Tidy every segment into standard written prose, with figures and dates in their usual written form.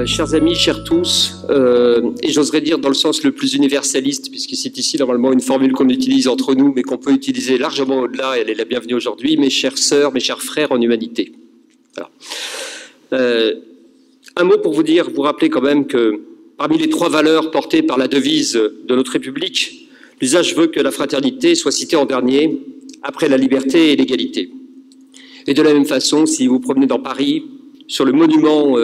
Chers amis, chers tous, et j'oserais dire dans le sens le plus universaliste, puisque c'est ici normalement une formule qu'on utilise entre nous, mais qu'on peut utiliser largement au-delà, et elle est la bienvenue aujourd'hui, mes chères sœurs, mes chers frères en humanité. Voilà. Un mot pour vous rappeler quand même que parmi les trois valeurs portées par la devise de notre République, l'usage veut que la fraternité soit citée en dernier, après la liberté et l'égalité. Et de la même façon, si vous vous promenez dans Paris, sur le monument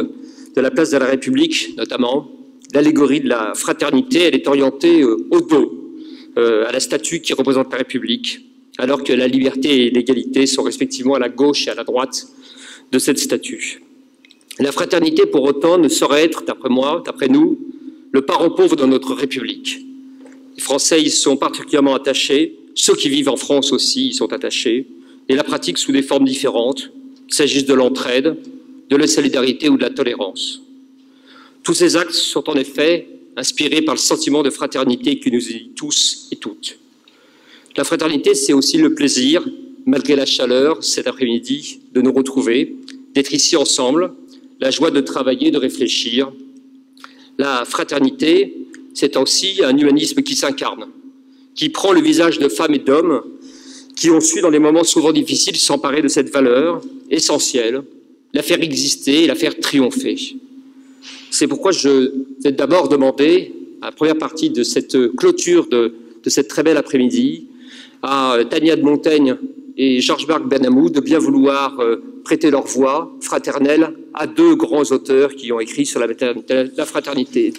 de la place de la République, notamment, l'allégorie de la fraternité, elle est orientée au dos, à la statue qui représente la République, alors que la liberté et l'égalité sont respectivement à la gauche et à la droite de cette statue. La fraternité, pour autant, ne saurait être, d'après moi, d'après nous, le parent pauvre de notre République. Les Français y sont particulièrement attachés, ceux qui vivent en France aussi y sont attachés, et la pratiquent sous des formes différentes, qu'il s'agisse de l'entraide, de la solidarité ou de la tolérance. Tous ces actes sont en effet inspirés par le sentiment de fraternité qui nous unit tous et toutes. La fraternité, c'est aussi le plaisir, malgré la chaleur, cet après-midi, de nous retrouver, d'être ici ensemble, la joie de travailler, de réfléchir. La fraternité, c'est aussi un humanisme qui s'incarne, qui prend le visage de femmes et d'hommes qui ont su, dans des moments souvent difficiles, s'emparer de cette valeur essentielle, la faire exister et la faire triompher. C'est pourquoi je vais d'abord demander, à la première partie de cette clôture de cette très belle après-midi, à Tania de Montaigne et Georges-Marc Benamou de bien vouloir prêter leur voix fraternelle à deux grands auteurs qui ont écrit sur la fraternité.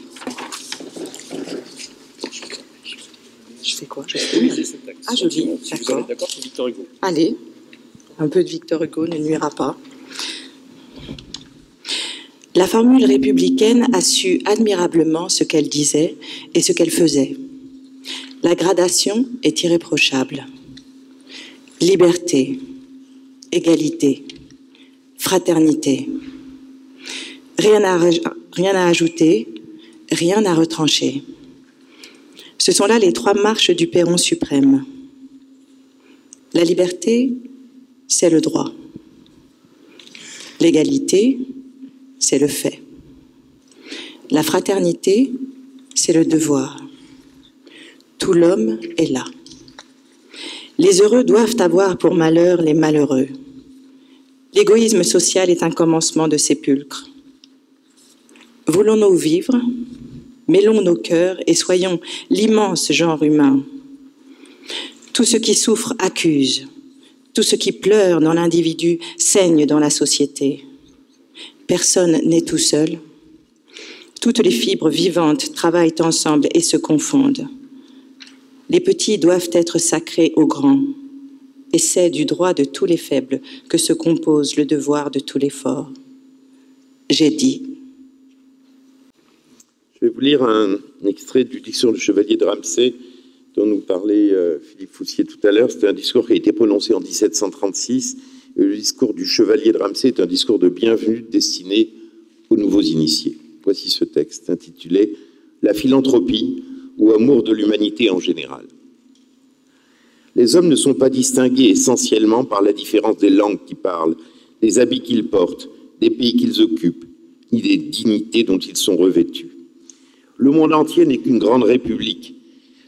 Je fais quoi? Je lis ce texte. Ah, je lis, si vous êtes d'accord, c'est Victor Hugo. Allez, un peu de Victor Hugo ne nuira pas. La formule républicaine a su admirablement ce qu'elle disait et ce qu'elle faisait. La gradation est irréprochable. Liberté, égalité, fraternité. Rien à ajouter, rien à retrancher. Ce sont là les trois marches du perron suprême. La liberté, c'est le droit. L'égalité, c'est le fait. La fraternité, c'est le devoir. Tout l'homme est là. Les heureux doivent avoir pour malheur les malheureux. L'égoïsme social est un commencement de sépulcre. Voulons-nous vivre? Mêlons nos cœurs et soyons l'immense genre humain. Tout ce qui souffre accuse. Tout ce qui pleure dans l'individu saigne dans la société. Personne n'est tout seul. Toutes les fibres vivantes travaillent ensemble et se confondent. Les petits doivent être sacrés aux grands. Et c'est du droit de tous les faibles que se compose le devoir de tous les forts. J'ai dit. Je vais vous lire un extrait du discours du chevalier de Ramsay dont nous parlait Philippe Foussier tout à l'heure. C'est un discours qui a été prononcé en 1736. Le discours du chevalier de Ramsay est un discours de bienvenue destiné aux nouveaux initiés. Voici ce texte intitulé « La philanthropie ou amour de l'humanité en général ». Les hommes ne sont pas distingués essentiellement par la différence des langues qu'ils parlent, des habits qu'ils portent, des pays qu'ils occupent, ni des dignités dont ils sont revêtus. Le monde entier n'est qu'une grande république,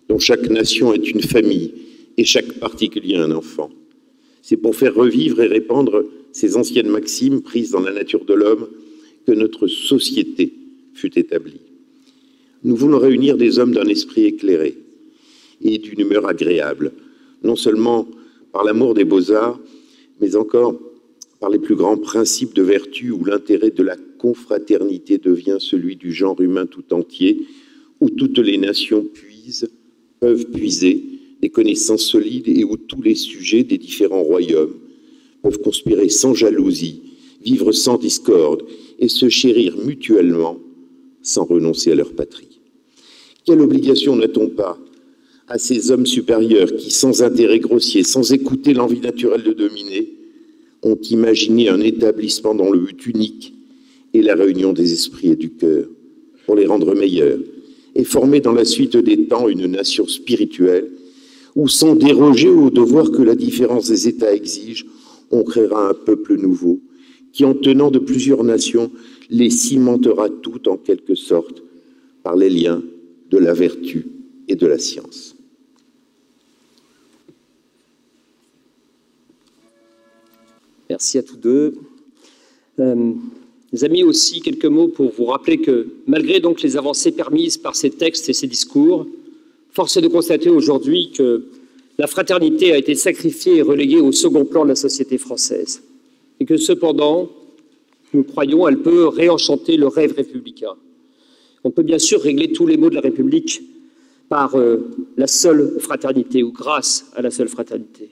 dont chaque nation est une famille et chaque particulier un enfant. C'est pour faire revivre et répandre ces anciennes maximes prises dans la nature de l'homme que notre société fut établie. Nous voulons réunir des hommes d'un esprit éclairé et d'une humeur agréable, non seulement par l'amour des beaux-arts, mais encore par les plus grands principes de vertu où l'intérêt de la confraternité devient celui du genre humain tout entier, où toutes les nations peuvent puiser des connaissances solides et où tous les sujets des différents royaumes peuvent conspirer sans jalousie, vivre sans discorde et se chérir mutuellement sans renoncer à leur patrie. Quelle obligation n'a-t-on pas à ces hommes supérieurs qui, sans intérêt grossier, sans écouter l'envie naturelle de dominer, ont imaginé un établissement dont le but unique est la réunion des esprits et du cœur, pour les rendre meilleurs, et former dans la suite des temps une nation spirituelle où, sans déroger au devoir que la différence des États exige, on créera un peuple nouveau qui, en tenant de plusieurs nations les cimentera toutes en quelque sorte par les liens de la vertu et de la science. Merci à tous deux. Les amis, aussi quelques mots pour vous rappeler que malgré donc les avancées permises par ces textes et ces discours, force est de constater aujourd'hui que la fraternité a été sacrifiée et reléguée au second plan de la société française et que cependant, nous croyons, elle peut réenchanter le rêve républicain. On peut bien sûr régler tous les maux de la République par la seule fraternité ou grâce à la seule fraternité.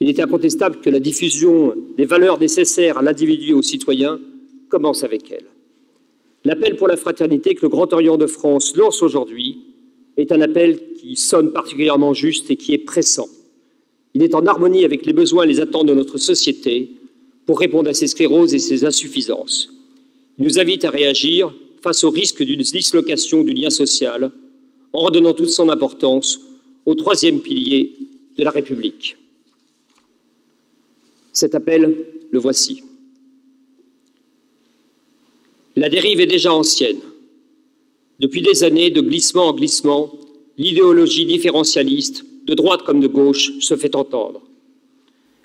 Il est incontestable que la diffusion des valeurs nécessaires à l'individu et aux citoyens commence avec elle. L'appel pour la fraternité que le Grand Orient de France lance aujourd'hui est un appel qui sonne particulièrement juste et qui est pressant. Il est en harmonie avec les besoins et les attentes de notre société pour répondre à ses scléroses et ses insuffisances. Il nous invite à réagir face au risque d'une dislocation du lien social en redonnant toute son importance au troisième pilier de la République. Cet appel, le voici. La dérive est déjà ancienne. Depuis des années, de glissement en glissement, l'idéologie différentialiste, de droite comme de gauche, se fait entendre.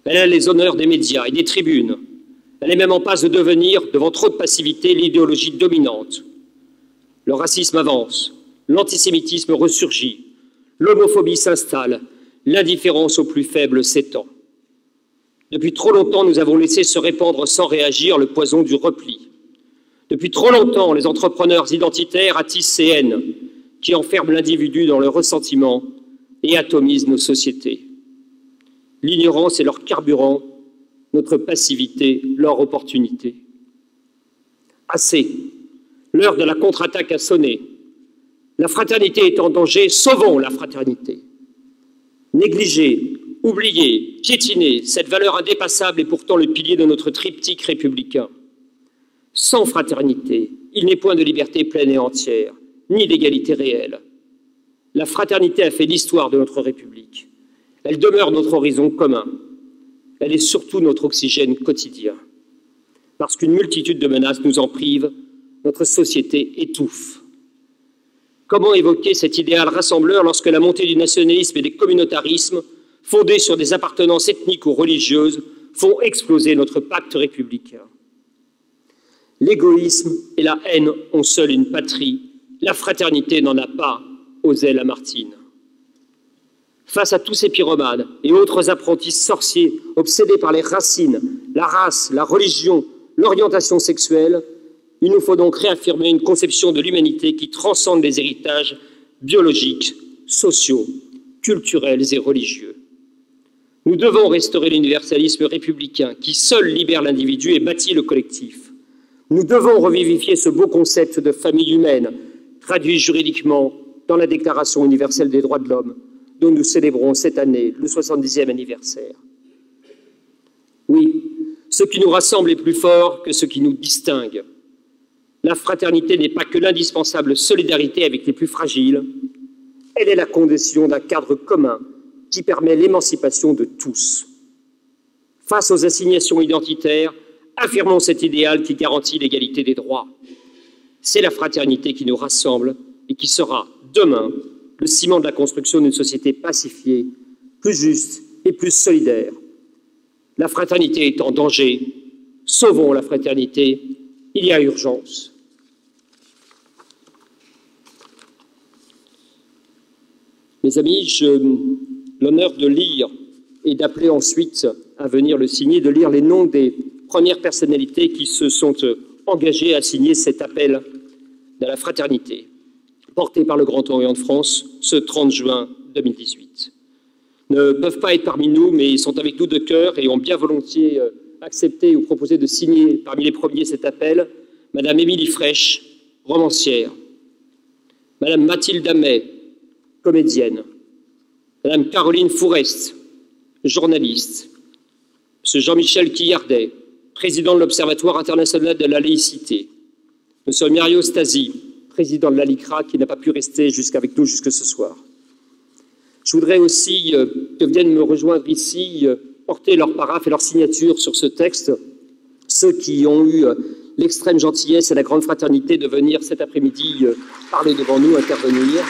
Elle a les honneurs des médias et des tribunes. Elle est même en passe de devenir, devant trop de passivité, l'idéologie dominante. Le racisme avance, l'antisémitisme ressurgit, l'homophobie s'installe, l'indifférence aux plus faibles s'étend. Depuis trop longtemps, nous avons laissé se répandre sans réagir le poison du repli. Depuis trop longtemps, les entrepreneurs identitaires attissent ces haines qui enferment l'individu dans le ressentiment et atomisent nos sociétés. L'ignorance est leur carburant, notre passivité, leur opportunité. Assez. L'heure de la contre-attaque a sonné. La fraternité est en danger, sauvons la fraternité. Négligée, oubliée, piétinée, cette valeur indépassable est pourtant le pilier de notre triptyque républicain. Sans fraternité, il n'est point de liberté pleine et entière, ni d'égalité réelle. La fraternité a fait l'histoire de notre République. Elle demeure notre horizon commun. Elle est surtout notre oxygène quotidien. Parce qu'une multitude de menaces nous en prive, notre société étouffe. Comment évoquer cet idéal rassembleur lorsque la montée du nationalisme et des communautarismes, fondés sur des appartenances ethniques ou religieuses, font exploser notre pacte républicain? L'égoïsme et la haine ont seule une patrie. La fraternité n'en a pas, osait Lamartine. Face à tous ces pyromanes et autres apprentis sorciers obsédés par les racines, la race, la religion, l'orientation sexuelle, il nous faut donc réaffirmer une conception de l'humanité qui transcende les héritages biologiques, sociaux, culturels et religieux. Nous devons restaurer l'universalisme républicain qui seul libère l'individu et bâtit le collectif. Nous devons revivifier ce beau concept de famille humaine, traduit juridiquement dans la Déclaration universelle des droits de l'homme, dont nous célébrons cette année le 70e anniversaire. Oui, ce qui nous rassemble est plus fort que ce qui nous distingue. La fraternité n'est pas que l'indispensable solidarité avec les plus fragiles, elle est la condition d'un cadre commun qui permet l'émancipation de tous. Face aux assignations identitaires, affirmons cet idéal qui garantit l'égalité des droits. C'est la fraternité qui nous rassemble et qui sera, demain, le ciment de la construction d'une société pacifiée, plus juste et plus solidaire. La fraternité est en danger. Sauvons la fraternité. Il y a urgence. Mes amis, j'ai l'honneur de lire et d'appeler ensuite à venir le signer, de lire les noms des premières personnalités qui se sont engagées à signer cet appel de la fraternité, porté par le Grand Orient de France ce 30 juin 2018. Ne peuvent pas être parmi nous, mais ils sont avec nous de cœur et ont bien volontiers accepté ou proposé de signer parmi les premiers cet appel Madame Émilie Frêche, romancière, Madame Mathilde Amet, comédienne, Madame Caroline Fourest, journaliste, Monsieur Jean-Michel Quillardet, président de l'Observatoire international de la laïcité, Monsieur Mario Stasi, président de l'ALICRA, qui n'a pas pu rester avec nous jusque ce soir. Je voudrais aussi que viennent me rejoindre ici, porter leur paraphe et leur signature sur ce texte, ceux qui ont eu l'extrême gentillesse et la grande fraternité de venir cet après-midi parler devant nous, intervenir.